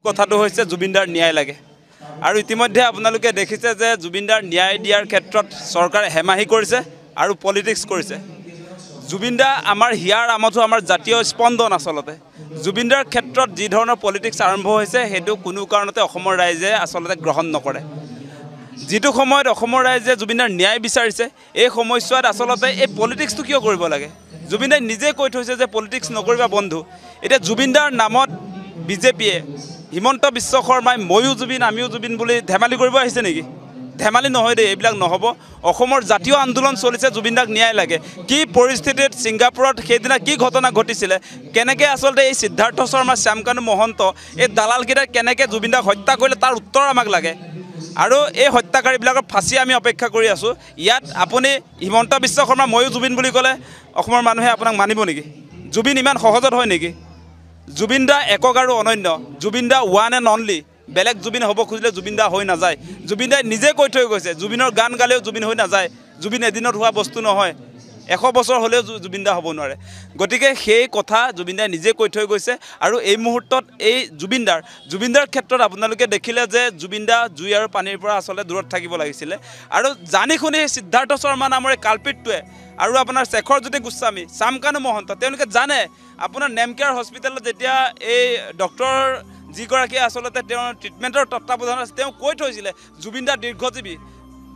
কথাটো হৈছে জুবিনদাৰ ন্যায় লাগে আৰু ইতিমধ্যে আপোনালোকে দেখিছে যে জুবিনদাৰ ন্যায় দিয়াৰ ক্ষেত্ৰত চৰকাৰে হেমাহি কৰিছে আৰু পলিটিক্স কৰিছে জুবিনদা আমাৰ হিয়াৰ আমঠু আমাৰ জাতীয় স্পন্দন আসলতে জুবিনদাৰ ক্ষেত্ৰত যি ধৰণৰ পলিটিক্স আৰম্ভ হৈছে হেতু কোনো কাৰণতে অসমৰ ৰাইজে আসলতে গ্ৰহণ নকৰে যেটো সময়ত অসমৰ ৰাইজে জুবিনদাৰ ন্যায় বিচাৰিছে এই সময়ছোৱাত আসলতে এই পলিটিক্সটো কিয় কৰিব লাগে জুবিনদাই নিজে কৈ থৈছে যে পলিটিক্স নকৰিবা বন্ধু এটা জুবিনদাৰ নামত বিজেপিয়ে হিমন্ত বিশ্ব শৰ্মাই ময়ো জুবিন আমিও জুবিন বুলি ধেমালি কৰিব আহিছে নেকি ধেমালি নহয় দে এইবিলাক নহব অসমৰ জাতীয় আন্দোলন চলিছে জুবিনদাক ন্যায় লাগে কি পৰিস্থিতিত সিংগাপুৰত সেইদিনা কি ঘটনা ঘটিছিলে কেনেকৈ আসলতে এই সিদ্ধাৰ্থ শৰ্মা শ্যামকানু মহন্ত এই দালালকেইটা কেনেকৈ জুবিনদাক হত্যা কৰিলে তাৰ উত্তৰ আমাক লাগে আৰু এই হত্যাকাৰীবিলাকৰ ফাঁচি আমি অপেক্ষা কৰি আছো ইয়াত আপুনি হিমন্ত বিশ্ব শৰ্মা ময়ো জুবিন বুলি ক'লে অসমৰ মানুহে আপোনাক মানিব নেকি জুবিন ইমান সহজত হয় নেকি জুবিনদা একক আৰু অনন্য জুবিনদা ওৱান এণ্ড অনলি বেলেগ জুবিন হ'ব খুজিলে জুবিনদা হৈ নাযায় জুবিনদাই নিজে কৈ থৈ গৈছে জুবিনৰ গান গালেও জুবিন হৈ নাযায় জুবিন এদিনত হোৱা বস্তু নহয় 100 বছৰ হ'লেও জুবিনদা হ'ব নোৱাৰে গতিকে সেই কথা জুবিনদাই নিজে কৈ থৈ গৈছে আৰু এই মুহূৰ্তত এই জুবিনদাৰ ক্ষেত্ৰত আপোনালোকে দেখিলে যে জুবিনদা জুই আৰু পানীৰ পৰা আসলে দূৰত থাকিব লাগিছিলে আৰু জানি শুনি সিদ্ধাৰ্থ শৰ্মা নামৰ কালপিতটোৱে আৰু আপোনাৰ শেখৰজ্যোতি গোস্বামী শ্যামকানু মহন্ত তেওঁলোকে জানে আপোনাৰ নেমকেয়াৰ হস্পিটেলত যেতিয়া এই ডক্টৰ যিগৰাকী আসলতে তেওঁৰ ট্ৰিটমেণ্টৰ তত্ত্বাৱধানত আছে তেওঁ কৈ থৈছিলে জুবিনদা দীৰ্ঘজীৱী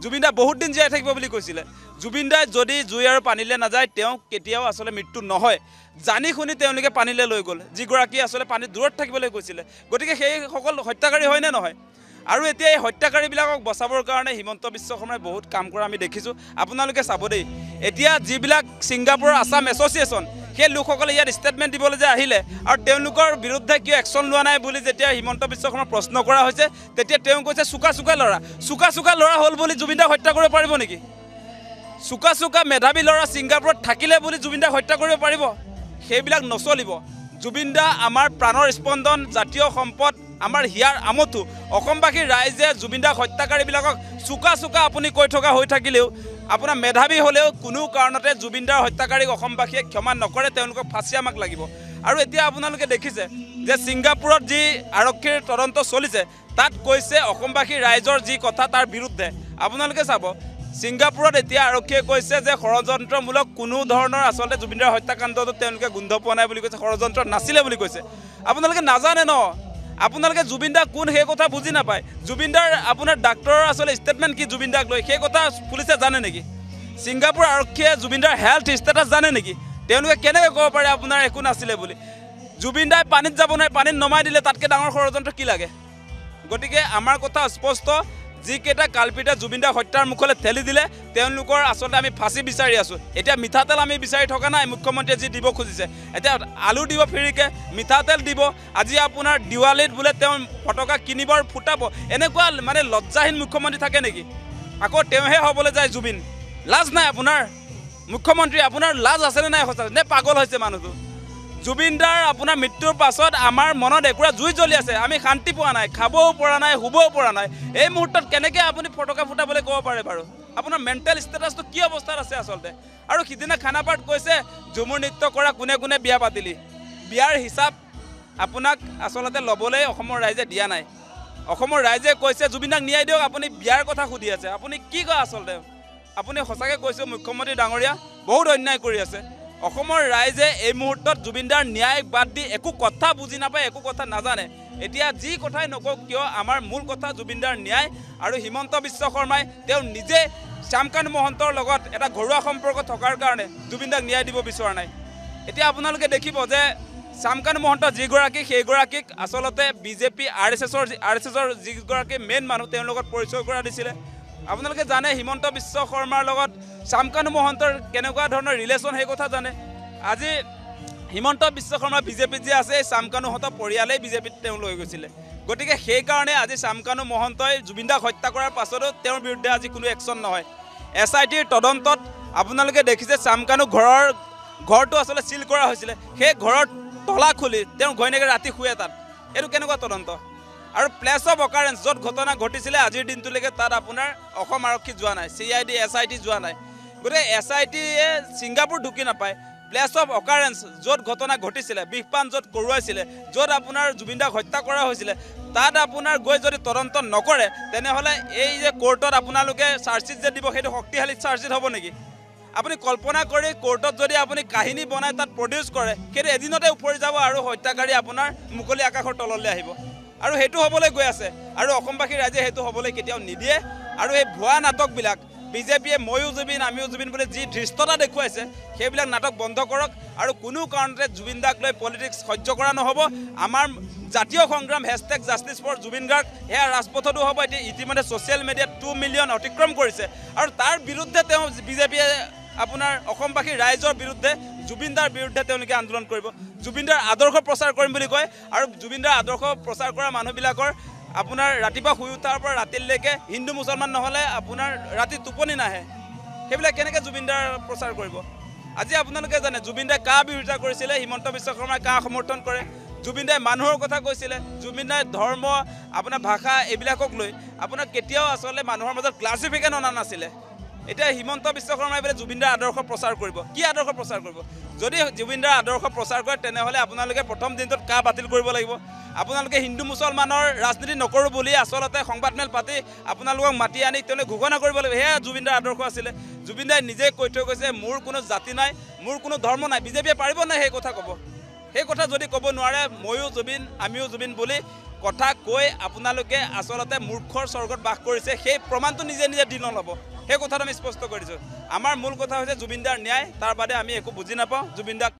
জুবিনদা বহুত দিন জীয়াই থাকিব বুলি কৈছিলে জুবিনদাই যদি জুই আৰু পানীলৈ নাযায় তেওঁ কেতিয়াও আসলে মৃত্যু নহয় জানি শুনি তেওঁলোকে পানীলৈ লৈ গ'ল যিগৰাকী আসলে পানীত দূৰত থাকিবলৈ কৈছিলে গতিকে সেই সকল হত্যাকাৰী হয় নে নহয় আৰু এতিয়া এই হত্যাকাৰীবিলাকক বচাবৰ কাৰণে হিমন্ত বিশ্ব শৰ্মাই বহুত কাম কৰা আমি দেখিছোঁ আপোনালোকে চাব দেই এতিয়া যিবিলাক ছিংগাপুৰৰ আছাম এছ'চিয়েশ্যন সেই লোকসকলে ইয়াত ষ্টেটমেণ্ট দিবলৈ যে আহিলে আৰু তেওঁলোকৰ বিৰুদ্ধে কিয় একশ্যন লোৱা নাই বুলি যেতিয়া হিমন্ত বিশ্ব শৰ্মাক প্ৰশ্ন কৰা হৈছে তেতিয়া তেওঁ কৈছে চুকা ল'ৰা হ'ল বুলি জুবিনদাক হত্যা কৰিব পাৰিব নেকি চুকা মেধাৱী ল'ৰা ছিংগাপুৰত থাকিলে বুলি জুবিনদাক হত্যা কৰিব পাৰিব সেইবিলাক নচলিব জুবিনদা আমাৰ প্ৰাণৰ স্পন্দন জাতীয় সম্পদ আমাৰ হিয়াৰ আমঠু অসমবাসীৰ ৰাইজে জুবিনদাক হত্যাকাৰীবিলাকক চুকা আপুনি কৈ থকা হৈ থাকিলেও আপোনাৰ মেধাৱী হ'লেও কোনো কাৰণতে জুবিনদাৰ হত্যাকাৰীক অসমবাসীয়ে ক্ষমা নকৰে তেওঁলোকক ফাঁচি আমাক লাগিব আৰু এতিয়া আপোনালোকে দেখিছে যে ছিংগাপুৰত যি আৰক্ষীৰ তদন্ত চলিছে তাত কৈছে অসমবাসীৰ ৰাইজৰ যি কথা তাৰ বিৰুদ্ধে আপোনালোকে চাব ছিংগাপুৰত এতিয়া আৰক্ষীয়ে কৈছে যে ষড়যন্ত্ৰমূলক কোনো ধৰণৰ আসলতে জুবিনদাৰ হত্যাকাণ্ডটো তেওঁলোকে গোন্ধ পোৱা নাই বুলি কৈছে ষড়যন্ত্ৰ নাছিলে বুলি কৈছে আপোনালোকে নাজানে ন আপোনালোকে জুবিনদা কোন সেই কথা বুজি নাপায় জুবিনদাৰ আপোনাৰ ডাক্তৰৰ আসলে ষ্টেটমেণ্ট কি জুবিনদাক লৈ সেই কথা পুলিচে জানে নেকি ছিংগাপুৰ আৰক্ষীয়ে জুবিনদাৰ হেল্থ ষ্টেটাছ জানে নেকি তেওঁলোকে কেনেকৈ ক'ব পাৰে আপোনাৰ একো নাছিলে বুলি জুবিনদাই পানীত যাব নাই পানীত নমাই দিলে তাতকৈ ডাঙৰ ষড়যন্ত্ৰ কি লাগে গতিকে আমাৰ কথা স্পষ্ট যিকেইটা কালপিতে জুবিনদাক হত্যাৰ মুখলৈ ঠেলি দিলে তেওঁলোকৰ আসলতে আমি ফাঁচি বিচাৰি আছোঁ এতিয়া মিঠাতেল আমি বিচাৰি থকা নাই মুখ্যমন্ত্ৰীয়ে যি দিব খুজিছে এতিয়া আলু দিব ফ্ৰীকৈ মিঠাতেল দিব আজি আপোনাৰ দিৱালীত বোলে তেওঁ ফটকা কিনিবৰ ফুটাব এনেকুৱা মানে লজ্জাহীন মুখ্যমন্ত্ৰী থাকে নেকি আকৌ তেওঁহে হ'বলৈ যায় জুবিন লাজ নাই আপোনাৰ মুখ্যমন্ত্ৰী আপোনাৰ লাজ আছেনে নাই সঁচা নে পাগল হৈছে মানুহটো জুবিনদাৰ আপোনাৰ মৃত্যুৰ পাছত আমাৰ মনত একুৰা জুই জ্বলি আছে আমি শান্তি পোৱা নাই খাবও পৰা নাই শুবও পৰা নাই এই মুহূৰ্তত কেনেকৈ আপুনি ফটকা ফুটাবলৈ ক'ব পাৰে বাৰু আপোনাৰ মেণ্টেল ষ্টেটাছটো কি অৱস্থাত আছে আচলতে আৰু সিদিনা খানাপাৰাত কৈছে ঝুমুৰ নৃত্য কৰা কোনে বিয়া পাতিলি বিয়াৰ হিচাপ আপোনাক আচলতে ল'বলৈ অসমৰ ৰাইজে দিয়া নাই অসমৰ ৰাইজে কৈছে জুবিনদাক ন্যায় দিয়ক আপুনি বিয়াৰ কথা সুধি আছে আপুনি কি কয় আচলতে আপুনি সঁচাকৈ কৈছে মুখ্যমন্ত্ৰী ডাঙৰীয়া বহুত অন্যায় কৰি আছে অসমৰ ৰাইজে এই মুহূৰ্তত জুবিনদাৰ ন্যায় বাদ দি একো কথা বুজি নাপায় একো কথা নাজানে এতিয়া যি কথাই নকওক কিয় আমাৰ মূল কথা জুবিনদাৰ ন্যায় আৰু হিমন্ত বিশ্ব শৰ্মাই তেওঁ নিজে শ্যামকানু মহন্তৰ লগত এটা ঘৰুৱা সম্পৰ্ক থকাৰ কাৰণে জুবিনদাক ন্যায় দিব বিচৰা নাই এতিয়া আপোনালোকে দেখিব যে শ্যামকানু মহন্ত যিগৰাকী সেইগৰাকীক আসলতে বিজেপি আৰ এছ এছৰ যিগৰাকী মেইন মানুহ তেওঁৰ লগত পৰিচয় কৰা দিছিলে আপোনালোকে জানে হিমন্ত বিশ্ব শৰ্মাৰ লগত শ্যামকানু মহন্তৰ কেনেকুৱা ধৰণৰ ৰিলেশ্যন সেই কথা জানে আজি হিমন্ত বিশ্ব শৰ্মা বিজেপিত যে আছে শ্যামকানুহঁতৰ পৰিয়ালেই বিজেপিত তেওঁ লৈ গৈছিলে গতিকে সেইকাৰণে আজি শ্যামকানু মহন্তই জুবিনদাক হত্যা কৰাৰ পাছতো তেওঁৰ বিৰুদ্ধে আজি কোনো একশ্যন নহয় SITৰ তদন্তত আপোনালোকে দেখিছে শ্যামকানু ঘৰটো আসলে চিল কৰা হৈছিলে সেই ঘৰৰ তলা খুলি তেওঁৰ ঘৈণীয়েকে ৰাতি শুৱে তাত এইটো কেনেকুৱা তদন্ত আৰু প্লেছ অফ অকাৰেঞ্চ য'ত ঘটনা ঘটিছিলে আজিৰ দিনটোলৈকে তাত আপোনাৰ অসম আৰক্ষী যোৱা নাই CID SIT যোৱা নাই গতিকে SITয়ে ছিংগাপুৰ ঢুকি নাপায় প্লেচ অফ অকাৰেঞ্চ য'ত ঘটনা ঘটিছিলে, বিষপান য'ত কৰোৱাইছিলে, য'ত আপোনাৰ জুবিন দাক হত্যা কৰা হৈছিলে, তাত আপোনাৰ গৈ যদি তদন্ত নকৰে তেনেহ'লে এই যে কোৰ্টত আপোনালোকে চাৰ্জশ্বিট যে দিব সেইটো শক্তিশালী চাৰ্জশ্বিট হ'ব নেকি? আপুনি কল্পনা কৰি কোৰ্টত যদি আপুনি কাহিনী বনাই তাত প্ৰডিউচ কৰে সেইটো এদিনতে উপৰি যাব আৰু হত্যাকাৰী আপোনাৰ মুকলি আকাশৰ তললৈ আহিব আৰু সেইটো হ'বলৈ গৈ আছে আৰু অসমবাসী ৰাইজে সেইটো হ'বলৈ কেতিয়াও নিদিয়ে। আৰু এই ভুৱা নাটকবিলাক বিজেপিয়ে ময়ো জুবিন আমিও জুবিন বুলি যি ধৃষ্টতা দেখুৱাইছে সেইবিলাক নাটক বন্ধ কৰক আৰু কোনো কাৰণতে জুবিন দাক লৈ পলিটিক্স সহ্য কৰা নহ'ব। আমাৰ জাতীয় সংগ্ৰাম #জাষ্টিছ ফৰ জুবিন গাৰ্গ সেয়া ৰাজপথতো হ'ব। এতিয়া ইতিমধ্যে ছ'চিয়েল মিডিয়াত 2 মিলিয়ন অতিক্ৰম কৰিছে আৰু তাৰ বিৰুদ্ধে তেওঁ বিজেপিয়ে আপোনাৰ অসমবাসী ৰাইজৰ বিৰুদ্ধে জুবিন দাৰ বিৰুদ্ধে তেওঁলোকে আন্দোলন কৰিব, জুবিন দাৰ আদৰ্শ প্ৰচাৰ কৰিম বুলি কয় আৰু জুবিন দাৰ আদৰ্শ প্ৰচাৰ কৰা মানুহবিলাকৰ আপোনাৰ ৰাতিপুৱা শুই উঠাৰ পৰা ৰাতিলৈকে হিন্দু মুছলমান নহ'লে আপোনাৰ ৰাতি টোপনি নাহে। সেইবিলাক কেনেকৈ জুবিন দাৰ প্ৰচাৰ কৰিব? আজি আপোনালোকে জানে জুবিন দাই কাৰ বিৰোধিতা কৰিছিলে, হিমন্ত বিশ্ব শৰ্মাই কাৰ সমৰ্থন কৰে? জুবিন দাই মানুহৰ কথা কৈছিলে, জুবিন দাই ধৰ্ম আপোনাৰ ভাষা এইবিলাকক লৈ আপোনাৰ কেতিয়াও আচলতে মানুহৰ মাজত ক্লাছিফিকেশ্যন অনা নাছিলে। এতিয়া হিমন্ত বিশ্ব শৰ্মাই বোলে জুবিন দাৰ আদৰ্শ প্ৰচাৰ কৰিব। কি আদৰ্শ প্ৰচাৰ কৰিব? যদি জুবিন দাৰ আদৰ্শ প্ৰচাৰ কৰে তেনেহ'লে আপোনালোকে প্ৰথম দিনটোত কা বাতিল কৰিব লাগিব। আপোনালোকে হিন্দু মুছলমানৰ ৰাজনীতি নকৰোঁ বুলি আচলতে সংবাদমেল পাতি আপোনালোকক মাতি আনি তেওঁলোকে ঘোষণা কৰিব লাগিব। সেয়া জুবিন দাৰ আদৰ্শ আছিলে। জুবিন দাই নিজে কৈ থৈ গৈছে মোৰ কোনো জাতি নাই, মোৰ কোনো ধৰ্ম নাই। বিজেপিয়ে পাৰিব নাই সেই কথা ক'ব? সেই কথা যদি ক'ব নোৱাৰে ময়ো জুবিন আমিও জুবিন বুলি কথা কৈ আপোনালোকে আচলতে মূৰ্খৰ স্বৰ্গত বাস কৰিছে সেই প্ৰমাণটো নিজে নিজে দি নল'ব। সেই কথাটো আমি স্পষ্ট কৰিছোঁ। আমাৰ মূল কথা হৈছে জুবিন দাৰ ন্যায়, তাৰ বাদে আমি একো বুজি নাপাওঁ। জুবিন দাক